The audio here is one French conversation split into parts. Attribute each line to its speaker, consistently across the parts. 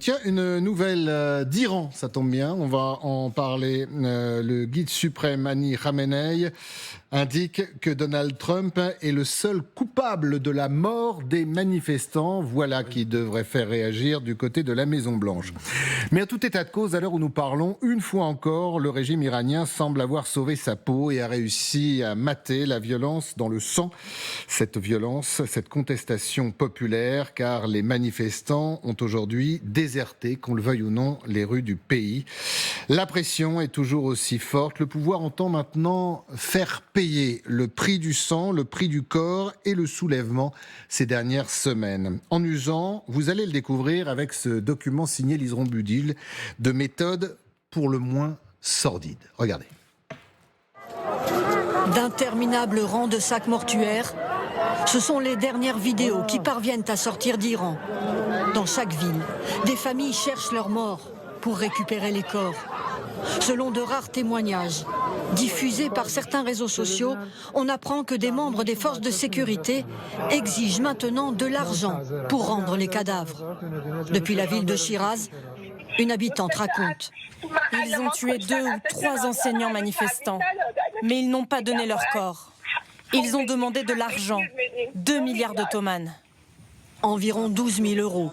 Speaker 1: Tiens, une nouvelle d'Iran, ça tombe bien, on va en parler. Le guide suprême Ali Khamenei indique que Donald Trump est le seul coupable de la mort des manifestants. Voilà qui devrait faire réagir du côté de la Maison-Blanche. Mais à tout état de cause, à l'heure où nous parlons, une fois encore, le régime iranien semble avoir sauvé sa peau et a réussi à mater la violence dans le sang. Cette violence, cette contestation populaire, car les manifestants ont aujourd'hui déserté, qu'on le veuille ou non, les rues du pays. La pression est toujours aussi forte. Le pouvoir entend maintenant faire payer le prix du sang, le prix du corps et le soulèvement ces dernières semaines. En usant, vous allez le découvrir avec ce document signé Liseron Budil, de méthodes pour le moins sordides. Regardez.
Speaker 2: D'interminables rangs de sacs mortuaires, ce sont les dernières vidéos qui parviennent à sortir d'Iran. Dans chaque ville, des familles cherchent leurs morts pour récupérer les corps. Selon de rares témoignages diffusés par certains réseaux sociaux, on apprend que des membres des forces de sécurité exigent maintenant de l'argent pour rendre les cadavres. Depuis la ville de Shiraz, une habitante raconte.
Speaker 3: Ils ont tué 2 ou 3 enseignants manifestants, mais ils n'ont pas donné leur corps. Ils ont demandé de l'argent, 2 milliards d'ottomans.
Speaker 2: Environ 12 000 €.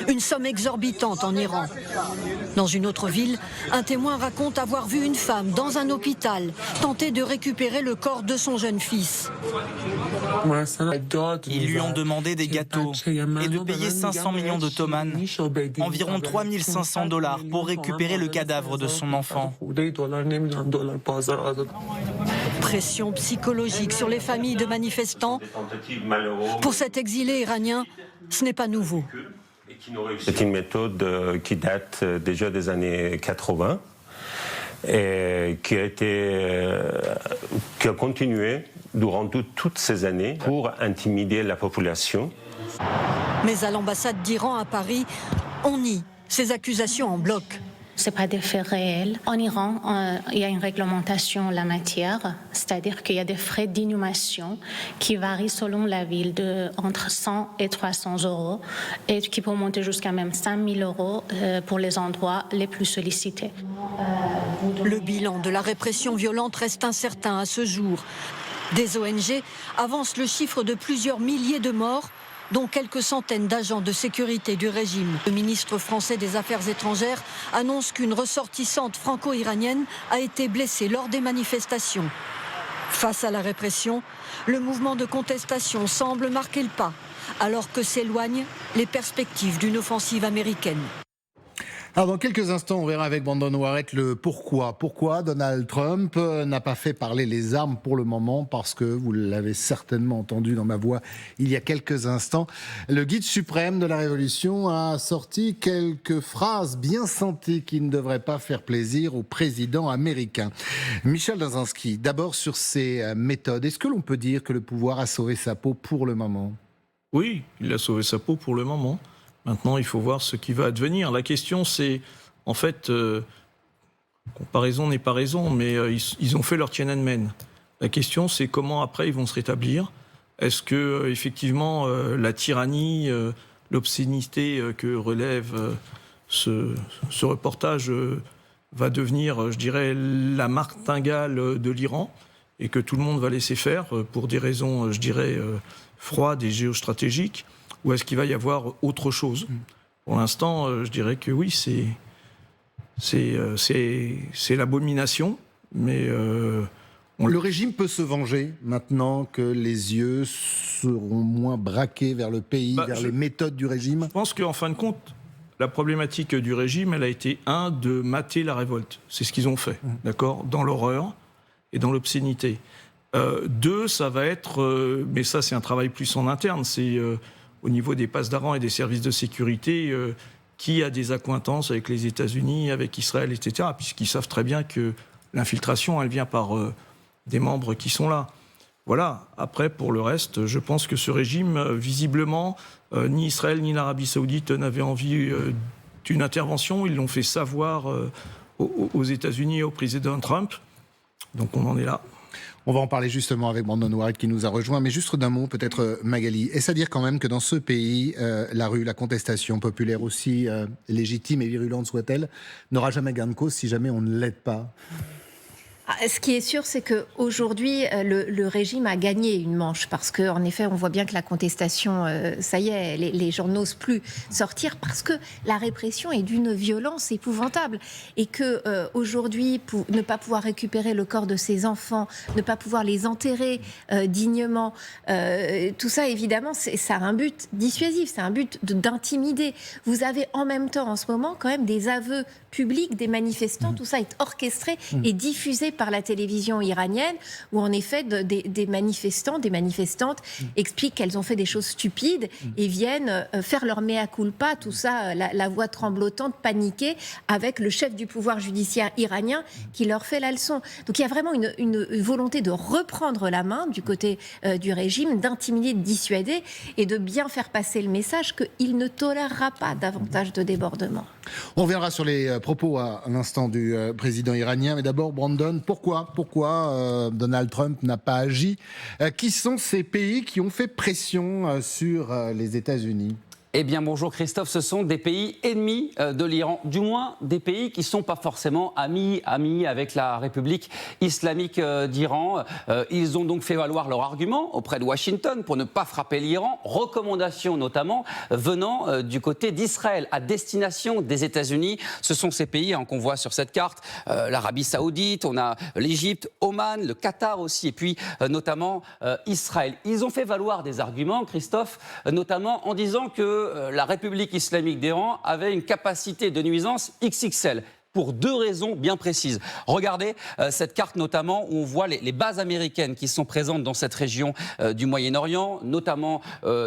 Speaker 2: Une somme exorbitante en Iran. Dans une autre ville, un témoin raconte avoir vu une femme dans un hôpital tenter de récupérer le corps de son jeune fils.
Speaker 4: Ils lui ont demandé des gâteaux et de payer 500 millions d'ottomans, environ 3 500 $ pour récupérer le cadavre de son enfant.
Speaker 2: Pression psychologique sur les familles de manifestants. Pour cet exilé iranien, ce n'est pas nouveau.
Speaker 5: C'est une méthode qui date déjà des années 80 et qui a continué durant toutes ces années pour intimider la population.
Speaker 2: Mais à l'ambassade d'Iran à Paris, on nie ces accusations en bloc.
Speaker 6: Ce n'est pas des faits réels. En Iran, il y a une réglementation en la matière, c'est-à-dire qu'il y a des frais d'inhumation qui varient selon la ville entre 100 et 300 € et qui peuvent monter jusqu'à même 5 000 € pour les endroits les plus sollicités.
Speaker 2: Le bilan de la répression violente reste incertain à ce jour. Des ONG avancent le chiffre de plusieurs milliers de morts, dont quelques centaines d'agents de sécurité du régime. Le ministre français des Affaires étrangères annonce qu'une ressortissante franco-iranienne a été blessée lors des manifestations. Face à la répression, le mouvement de contestation semble marquer le pas, alors que s'éloignent les perspectives d'une offensive américaine.
Speaker 1: Alors dans quelques instants, on verra avec Brandon Warrett le pourquoi. Pourquoi Donald Trump n'a pas fait parler les armes pour le moment, parce que, vous l'avez certainement entendu dans ma voix il y a quelques instants, le guide suprême de la Révolution a sorti quelques phrases bien senties qui ne devraient pas faire plaisir au président américain. Michel Dazinski, d'abord sur ces méthodes. Est-ce que l'on peut dire que le pouvoir a sauvé sa peau pour le moment ?
Speaker 7: Oui, il a sauvé sa peau pour le moment. Maintenant, il faut voir ce qui va advenir. La question, c'est, en fait, comparaison n'est pas raison, mais ils ont fait leur Tiananmen. La question, c'est comment après ils vont se rétablir. Est-ce que effectivement la tyrannie, l'obscénité que relève ce reportage va devenir, je dirais, la martingale de l'Iran, et que tout le monde va laisser faire pour des raisons, je dirais, froides et géostratégiques? Ou est-ce qu'il va y avoir autre chose ? Pour l'instant, je dirais que oui, c'est l'abomination, mais...
Speaker 1: Le régime peut se venger maintenant que les yeux seront moins braqués vers le pays, vers les méthodes du régime ?
Speaker 7: Je pense qu'en fin de compte, la problématique du régime, elle a été, de mater la révolte. C'est ce qu'ils ont fait, d'accord ? Dans l'horreur et dans l'obscénité. 2, ça va être... mais ça, c'est un travail plus en interne, c'est... au niveau des passes d'Aran et des services de sécurité, qui a des accointances avec les États-Unis, avec Israël, etc., puisqu'ils savent très bien que l'infiltration, elle vient par des membres qui sont là. Voilà. Après, pour le reste, je pense que ce régime, visiblement, ni Israël ni l'Arabie Saoudite n'avaient envie d'une intervention. Ils l'ont fait savoir aux États-Unis et au président Trump. Donc on en est là.
Speaker 1: On va en parler justement avec Brandon White qui nous a rejoint, mais juste d'un mot peut-être Magali. Est-ce à dire quand même que dans ce pays, la contestation populaire aussi légitime et virulente soit-elle, n'aura jamais gain de cause si jamais on ne l'aide pas ?
Speaker 8: Ce qui est sûr, c'est qu'aujourd'hui, le régime a gagné une manche parce qu'en effet, on voit bien que la contestation, ça y est, les gens n'osent plus sortir parce que la répression est d'une violence épouvantable et que aujourd'hui, ne pas pouvoir récupérer le corps de ses enfants, ne pas pouvoir les enterrer dignement, tout ça, évidemment, ça a un but dissuasif, c'est un but d'intimider. Vous avez en même temps, en ce moment, quand même des aveux publics des manifestants, tout ça est orchestré et diffusé par la télévision iranienne, où en effet des manifestants, des manifestantes expliquent qu'elles ont fait des choses stupides et viennent faire leur mea culpa, tout ça, la voix tremblotante, paniquée, avec le chef du pouvoir judiciaire iranien qui leur fait la leçon. Donc il y a vraiment une volonté de reprendre la main du côté du régime, d'intimider, de dissuader et de bien faire passer le message qu'il ne tolérera pas davantage de débordements.
Speaker 1: On reviendra sur les propos à l'instant du président iranien, mais d'abord Brandon, pourquoi Donald Trump n'a pas agi ? Qui sont ces pays qui ont fait pression sur les États-Unis ?
Speaker 9: Eh bien, bonjour Christophe, ce sont des pays ennemis de l'Iran, du moins des pays qui ne sont pas forcément amis avec la République islamique d'Iran. Ils ont donc fait valoir leur argument auprès de Washington pour ne pas frapper l'Iran, recommandations notamment venant du côté d'Israël, à destination des États-Unis. Ce sont ces pays qu'on voit sur cette carte, l'Arabie Saoudite, on a l'Égypte, Oman, le Qatar aussi, et puis notamment Israël. Ils ont fait valoir des arguments, Christophe, notamment en disant que la République islamique d'Iran avait une capacité de nuisance XXL. Pour deux raisons bien précises. Regardez cette carte notamment où on voit les bases américaines qui sont présentes dans cette région du Moyen-Orient, notamment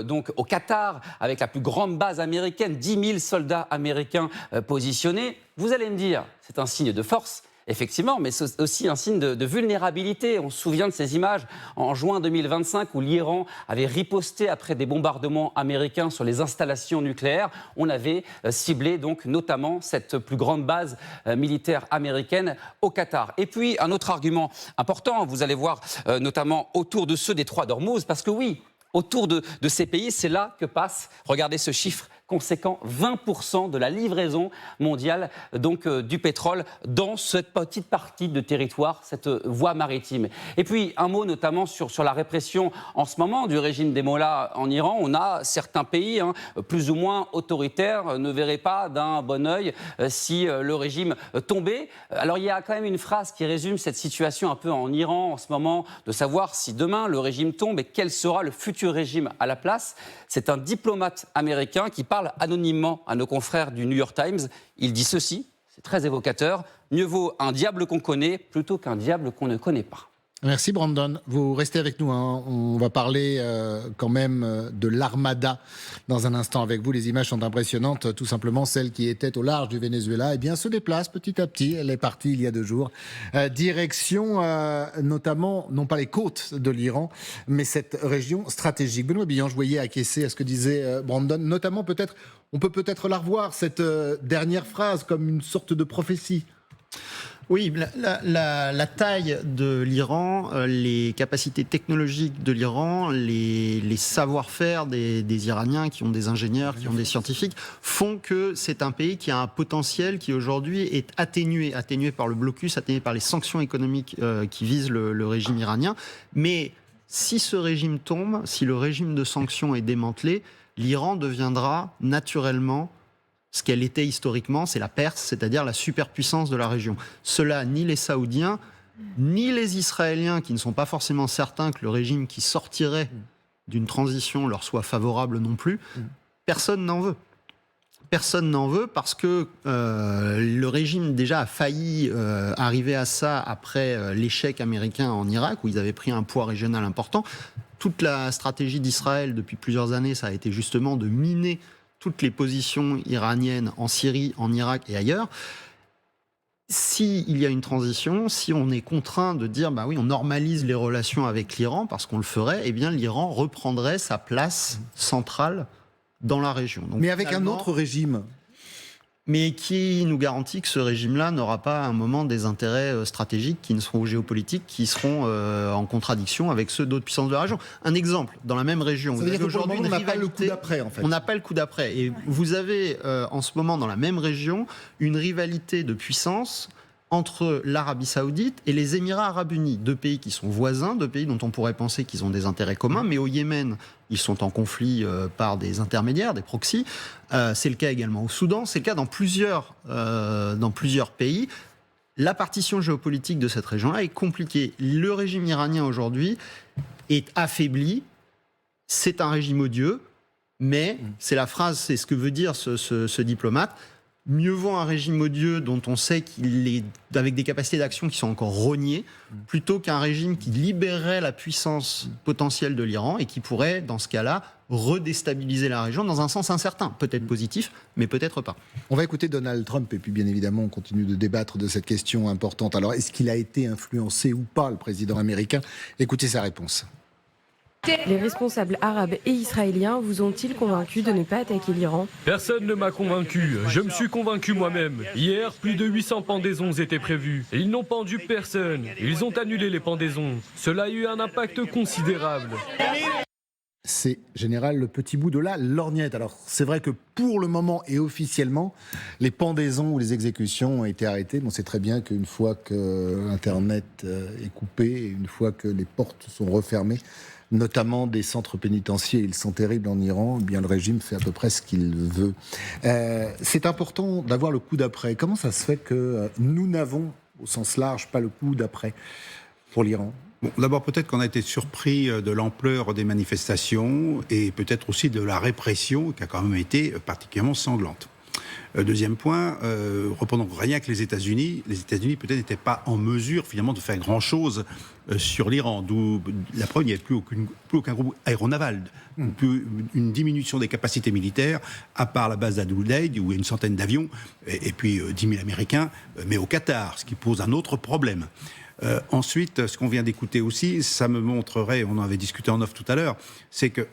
Speaker 9: donc au Qatar, avec la plus grande base américaine, 10 000 soldats américains positionnés. Vous allez me dire, c'est un signe de force. Effectivement, mais c'est aussi un signe de vulnérabilité. On se souvient de ces images en juin 2025 où l'Iran avait riposté après des bombardements américains sur les installations nucléaires. On avait ciblé donc notamment cette plus grande base militaire américaine au Qatar. Et puis un autre argument important, vous allez voir notamment autour de ceux des Trois d'Ormuz, parce que oui, autour de ces pays, c'est là que passe, regardez ce chiffre conséquent, 20% de la livraison mondiale donc, du pétrole dans cette petite partie de territoire, cette voie maritime. Et puis un mot notamment sur la répression en ce moment du régime des mollahs en Iran. On a certains pays plus ou moins autoritaires ne verraient pas d'un bon œil si le régime tombait. Alors il y a quand même une phrase qui résume cette situation un peu en Iran en ce moment, de savoir si demain le régime tombe et quel sera le futur régime à la place. C'est un diplomate américain qui parle anonymement à nos confrères du New York Times. Il dit ceci, c'est très évocateur, mieux vaut un diable qu'on connaît plutôt qu'un diable qu'on ne connaît pas.
Speaker 1: Merci Brandon. Vous restez avec nous. On va parler quand même de l'Armada dans un instant avec vous. Les images sont impressionnantes. Tout simplement, celle qui était au large du Venezuela se déplace petit à petit. Elle est partie il y a 2 jours. Direction notamment, non pas les côtes de l'Iran, mais cette région stratégique. Benoît Billan, je voyais acquiescer à ce que disait Brandon. Notamment on peut peut-être la revoir, cette dernière phrase, comme une sorte de prophétie.
Speaker 10: Oui, la taille de l'Iran, les capacités technologiques de l'Iran, les savoir-faire des Iraniens qui ont des ingénieurs, qui ont des scientifiques, font que c'est un pays qui a un potentiel qui aujourd'hui est atténué par le blocus, atténué par les sanctions économiques qui visent le régime iranien. Mais si ce régime tombe, si le régime de sanctions est démantelé, l'Iran deviendra naturellement ce qu'elle était historiquement, c'est la Perse, c'est-à-dire la superpuissance de la région. Cela, ni les Saoudiens, ni les Israéliens, qui ne sont pas forcément certains que le régime qui sortirait d'une transition leur soit favorable non plus, personne n'en veut. Personne n'en veut parce que le régime déjà a failli arriver à ça après l'échec américain en Irak, où ils avaient pris un poids régional important. Toute la stratégie d'Israël depuis plusieurs années, ça a été justement de miner toutes les positions iraniennes en Syrie, en Irak et ailleurs. S'il y a une transition, si on est contraint de dire bah oui, on normalise les relations avec l'Iran parce qu'on le ferait, eh bien l'Iran reprendrait sa place centrale dans la région. Donc,
Speaker 1: mais avec un autre régime.
Speaker 10: Mais qui nous garantit que ce régime-là n'aura pas à un moment des intérêts stratégiques qui ne seront géopolitiques, qui seront en contradiction avec ceux d'autres puissances de la région. Un exemple, dans la même région,
Speaker 1: Ça veut dire qu'aujourd'hui on n'a pas le coup d'après en fait.
Speaker 10: On n'a pas le coup d'après. Et vous avez en ce moment dans la même région une rivalité de puissance entre l'Arabie Saoudite et les Émirats Arabes Unis, deux pays qui sont voisins, deux pays dont on pourrait penser qu'ils ont des intérêts communs, mais au Yémen, ils sont en conflit par des intermédiaires, des proxys. C'est le cas également au Soudan, c'est le cas dans plusieurs pays. La partition géopolitique de cette région-là est compliquée. Le régime iranien aujourd'hui est affaibli, c'est un régime odieux, mais c'est ce que veut dire ce diplomate. Mieux vaut un régime odieux dont on sait qu'il est avec des capacités d'action qui sont encore rognées, plutôt qu'un régime qui libérerait la puissance potentielle de l'Iran et qui pourrait, dans ce cas-là, redéstabiliser la région dans un sens incertain, peut-être positif, mais peut-être pas.
Speaker 1: On va écouter Donald Trump et puis bien évidemment on continue de débattre de cette question importante. Alors est-ce qu'il a été influencé ou pas, le président américain? Écoutez sa réponse.
Speaker 11: Les responsables arabes et israéliens vous ont-ils convaincu de ne pas attaquer l'Iran?
Speaker 12: Personne ne m'a convaincu. Je me suis convaincu moi-même. Hier, plus de 800 pendaisons étaient prévues. Et ils n'ont pendu personne. Ils ont annulé les pendaisons. Cela a eu un impact considérable.
Speaker 1: C'est général le petit bout de la lorgnette. Alors c'est vrai que pour le moment et officiellement, les pendaisons ou les exécutions ont été arrêtées. On sait très bien qu'une fois que Internet est coupé, une fois que les portes sont refermées, notamment des centres pénitentiaires, ils sont terribles en Iran, eh bien le régime fait à peu près ce qu'il veut. C'est important d'avoir le coup d'après. Comment ça se fait que nous n'avons, au sens large, pas le coup d'après pour l'Iran ?
Speaker 13: Bon, d'abord, peut-être qu'on a été surpris de l'ampleur des manifestations et peut-être aussi de la répression qui a quand même été particulièrement sanglante. Deuxième point, reprenons rien que les États-Unis peut-être n'étaient pas en mesure finalement de faire grand-chose sur l'Iran. D'où la preuve, il n'y avait plus aucun groupe aéronaval, plus une diminution des capacités militaires, à part la base d'Al-Udeid où il y a une centaine d'avions, et puis 10 000 Américains, mais au Qatar, ce qui pose un autre problème. Ensuite, ce qu'on vient d'écouter aussi, ça me montrerait, on en avait discuté en off tout à l'heure, c'est que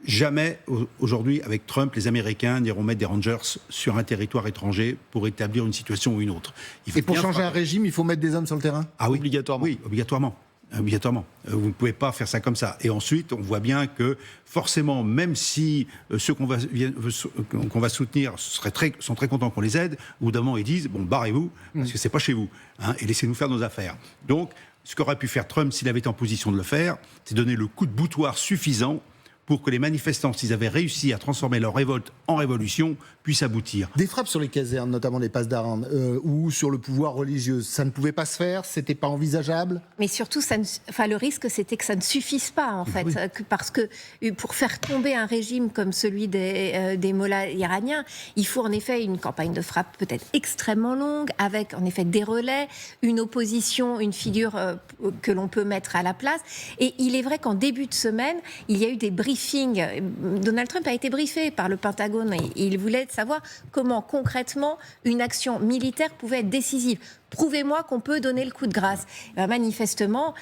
Speaker 13: jamais, aujourd'hui, avec Trump, les Américains n'iront mettre des Rangers sur un territoire étranger pour établir une situation ou une autre.
Speaker 1: Et pour changer un régime, il faut mettre des hommes sur le terrain ?
Speaker 13: Ah oui,
Speaker 10: obligatoirement.
Speaker 13: Oui, obligatoirement. Vous ne pouvez pas faire ça comme ça. Et ensuite, on voit bien que forcément, même si ceux qu'on va soutenir sont très contents qu'on les aide, au bout d'un moment, ils disent, bon, barrez-vous, parce que c'est pas chez vous, hein, et laissez-nous faire nos affaires. Donc, ce qu'aurait pu faire Trump s'il avait été en position de le faire, c'est donner le coup de boutoir suffisant pour que les manifestants, s'ils avaient réussi à transformer leur révolte en révolution, puissent aboutir.
Speaker 1: Des frappes sur les casernes, notamment les passes d'Aran, ou sur le pouvoir religieux, ça ne pouvait pas se faire, c'était pas envisageable.
Speaker 8: Mais surtout, le risque, c'était que ça ne suffise pas, en fait. Oui. Parce que pour faire tomber un régime comme celui des mollahs iraniens, il faut en effet une campagne de frappe peut-être extrêmement longue, avec en effet des relais, une opposition, une figure que l'on peut mettre à la place. Et il est vrai qu'en début de semaine, il y a eu des briefings. Donald Trump a été briefé par le Pentagone et il voulait savoir comment concrètement une action militaire pouvait être décisive. Prouvez-moi qu'on peut donner le coup de grâce. Manifestement,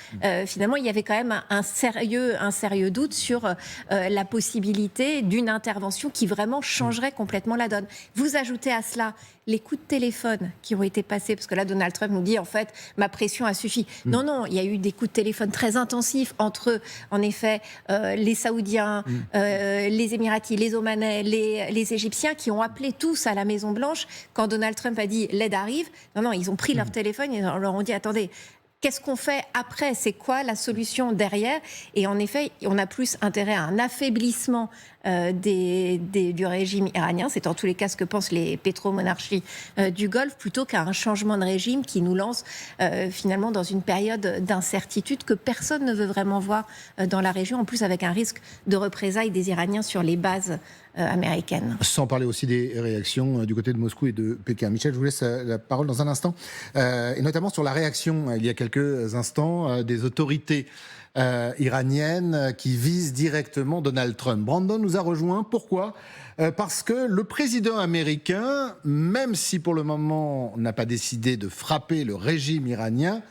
Speaker 8: finalement, il y avait quand même un sérieux doute sur la possibilité d'une intervention qui vraiment changerait complètement la donne. Vous ajoutez à cela les coups de téléphone qui ont été passés, parce que là, Donald Trump nous dit, en fait, ma pression a suffi. Non, il y a eu des coups de téléphone très intensifs entre, en effet, les Saoudiens, les Émiratis, les Omanais, les Égyptiens, qui ont appelé tous à la Maison-Blanche quand Donald Trump a dit « l'aide arrive ». Non, ils ont pris leur téléphone et leur ont dit « attendez ». Qu'est-ce qu'on fait après ? C'est quoi la solution derrière ? Et en effet, on a plus intérêt à un affaiblissement du régime iranien. C'est en tous les cas ce que pensent les pétromonarchies du Golfe, plutôt qu'à un changement de régime qui nous lance finalement dans une période d'incertitude que personne ne veut vraiment voir dans la région, en plus avec un risque de représailles des Iraniens sur les bases américaines.
Speaker 1: Sans parler aussi des réactions du côté de Moscou et de Pékin. Michel, je vous laisse la parole dans un instant, et notamment sur la réaction, il y a quelques instants, des autorités iranienne qui vise directement Donald Trump. Brandon nous a rejoint. Pourquoi ? Parce que le président américain, même si pour le moment on n'a pas décidé de frapper le régime iranien,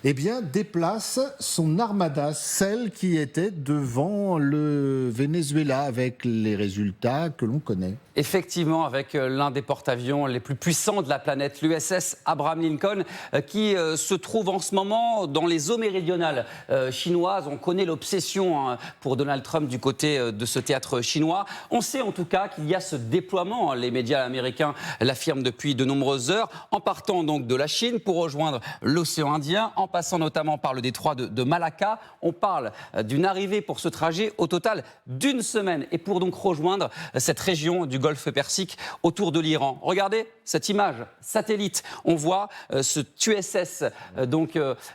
Speaker 1: eh bien déplace son armada, celle qui était devant le Venezuela, avec les résultats que l'on connaît.
Speaker 9: Effectivement, avec l'un des porte-avions les plus puissants de la planète, l'USS Abraham Lincoln, qui se trouve en ce moment dans les eaux méridionales chinoises. On connaît l'obsession pour Donald Trump du côté de ce théâtre chinois. On sait en tout cas qu'il y a ce déploiement, les médias américains l'affirment depuis de nombreuses heures, en partant donc de la Chine pour rejoindre l'océan Indien, en passant notamment par le détroit de Malacca. On parle d'une arrivée pour ce trajet au total d'une semaine et pour donc rejoindre cette région du Golfe Persique autour de l'Iran. Regardez cette image satellite. On voit ce USS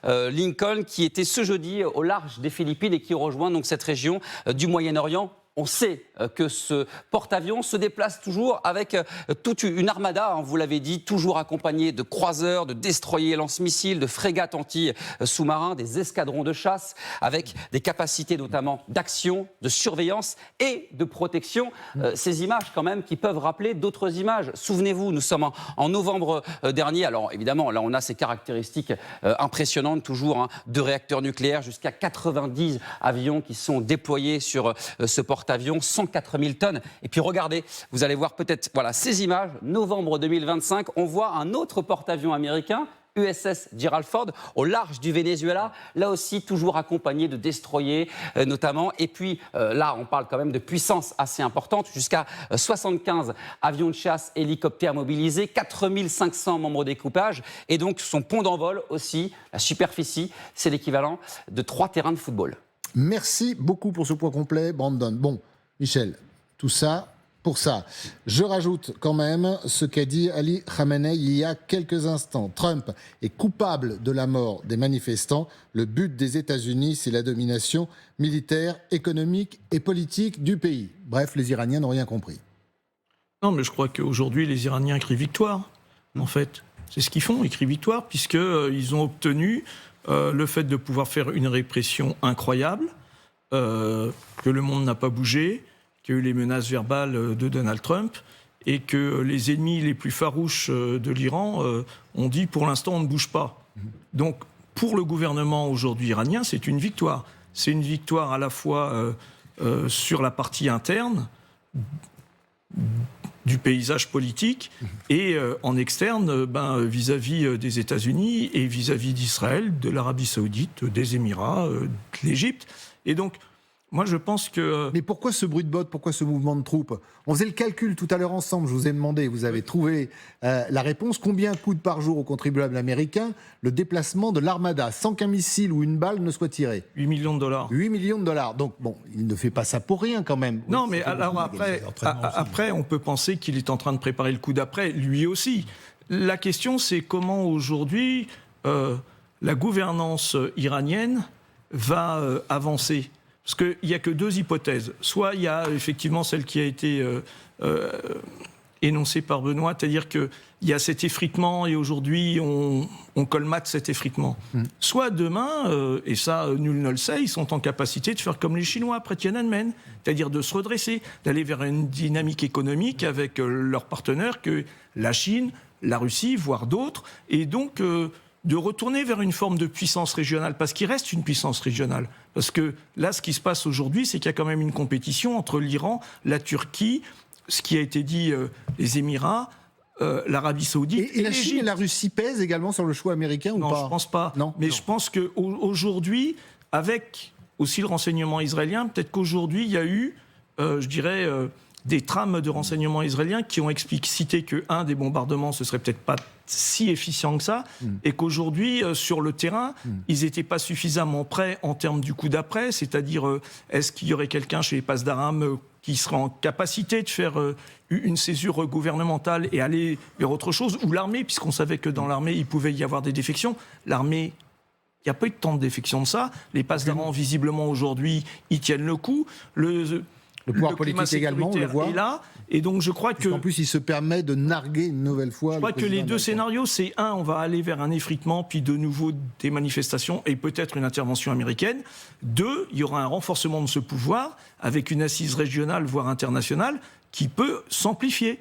Speaker 9: Lincoln qui était ce jeudi au large des Philippines et qui rejoint donc cette région du Moyen-Orient. On sait que ce porte-avions se déplace toujours avec toute une armada, vous l'avez dit, toujours accompagnée de croiseurs, de destroyers lance-missiles, de frégates anti-sous-marins, des escadrons de chasse, avec des capacités notamment d'action, de surveillance et de protection. Ces images quand même qui peuvent rappeler d'autres images. Souvenez-vous, nous sommes en novembre dernier. Alors évidemment, là on a ces caractéristiques impressionnantes toujours, de réacteurs nucléaires, jusqu'à 90 avions qui sont déployés sur ce porte-avions, 104 000 tonnes. Et puis regardez, vous allez voir peut-être ces images, novembre 2025, on voit un autre porte-avions américain, USS Gerald Ford, au large du Venezuela, là aussi toujours accompagné de destroyers notamment. Et puis là, on parle quand même de puissance assez importante, jusqu'à 75 avions de chasse, hélicoptères mobilisés, 4500 membres d'équipage. Et donc son pont d'envol aussi, la superficie, c'est l'équivalent de 3 terrains de football.
Speaker 1: Merci beaucoup pour ce point complet, Brandon. Bon, Michel, tout ça pour ça. Je rajoute quand même ce qu'a dit Ali Khamenei il y a quelques instants. Trump est coupable de la mort des manifestants. Le but des États-Unis, c'est la domination militaire, économique et politique du pays. Bref, les Iraniens n'ont rien compris.
Speaker 7: Non, mais je crois qu'aujourd'hui, les Iraniens crient victoire, en fait. C'est ce qu'ils font, ils crient victoire, puisqu'ils ont obtenu le fait de pouvoir faire une répression incroyable, que le monde n'a pas bougé, qu'il y a eu les menaces verbales de Donald Trump, et que les ennemis les plus farouches de l'Iran ont dit pour l'instant on ne bouge pas. Donc pour le gouvernement aujourd'hui iranien, c'est une victoire. C'est une victoire à la fois sur la partie interne du paysage politique et en externe vis-à-vis des États-Unis et vis-à-vis d'Israël, de l'Arabie Saoudite, des Émirats, de l'Égypte. Et donc, moi je pense que...
Speaker 1: Mais pourquoi ce bruit de botte, pourquoi ce mouvement de troupes ? On faisait le calcul tout à l'heure ensemble, je vous ai demandé, vous avez trouvé la réponse. Combien coûte par jour aux contribuables américains le déplacement de l'armada sans qu'un missile ou une balle ne soit tiré ?
Speaker 7: 8 millions de dollars.
Speaker 1: 8 millions de dollars. Donc bon, il ne fait pas ça pour rien quand même.
Speaker 7: Non, mais alors après on peut penser qu'il est en train de préparer le coup d'après, lui aussi. La question c'est comment aujourd'hui la gouvernance iranienne va avancer. Parce qu'il n'y a que deux hypothèses. Soit il y a effectivement celle qui a été énoncée par Benoît, c'est-à-dire qu'il y a cet effritement et aujourd'hui on colmate cet effritement. Soit demain, et ça nul ne le sait, ils sont en capacité de faire comme les Chinois après Tiananmen, c'est-à-dire de se redresser, d'aller vers une dynamique économique avec leurs partenaires que la Chine, la Russie, voire d'autres, et donc... de retourner vers une forme de puissance régionale, parce qu'il reste une puissance régionale. Parce que là, ce qui se passe aujourd'hui, c'est qu'il y a quand même une compétition entre l'Iran, la Turquie, ce qui a été dit, les Émirats, l'Arabie Saoudite.
Speaker 1: Et la Chine et la Russie pèsent également sur le choix américain ou pas ?
Speaker 7: Non, je pense pas. Mais je pense qu'aujourd'hui, avec aussi le renseignement israélien, peut-être qu'aujourd'hui, il y a eu, des trames de renseignement israélien qui ont explicité qu'un des bombardements, ce serait peut-être pas si efficient que ça, et qu'aujourd'hui, sur le terrain, ils n'étaient pas suffisamment prêts en termes du coup d'après, c'est-à-dire, est-ce qu'il y aurait quelqu'un chez les passes d'Aram qui serait en capacité de faire une césure gouvernementale et aller vers autre chose, ou l'armée, puisqu'on savait que dans l'armée, il pouvait y avoir des défections. L'armée, il n'y a pas eu tant de défections de ça. Les passes d'Aram, visiblement, aujourd'hui, ils tiennent le coup. Le
Speaker 1: Le pouvoir politique également, on le voit.
Speaker 7: est là, et donc je crois que...
Speaker 1: En plus, il se permet de narguer une nouvelle fois...
Speaker 7: Je crois que les deux scénarios, c'est on va aller vers un effritement, puis de nouveau des manifestations, et peut-être une intervention américaine. 2, il y aura un renforcement de ce pouvoir, avec une assise régionale, voire internationale, qui peut s'amplifier.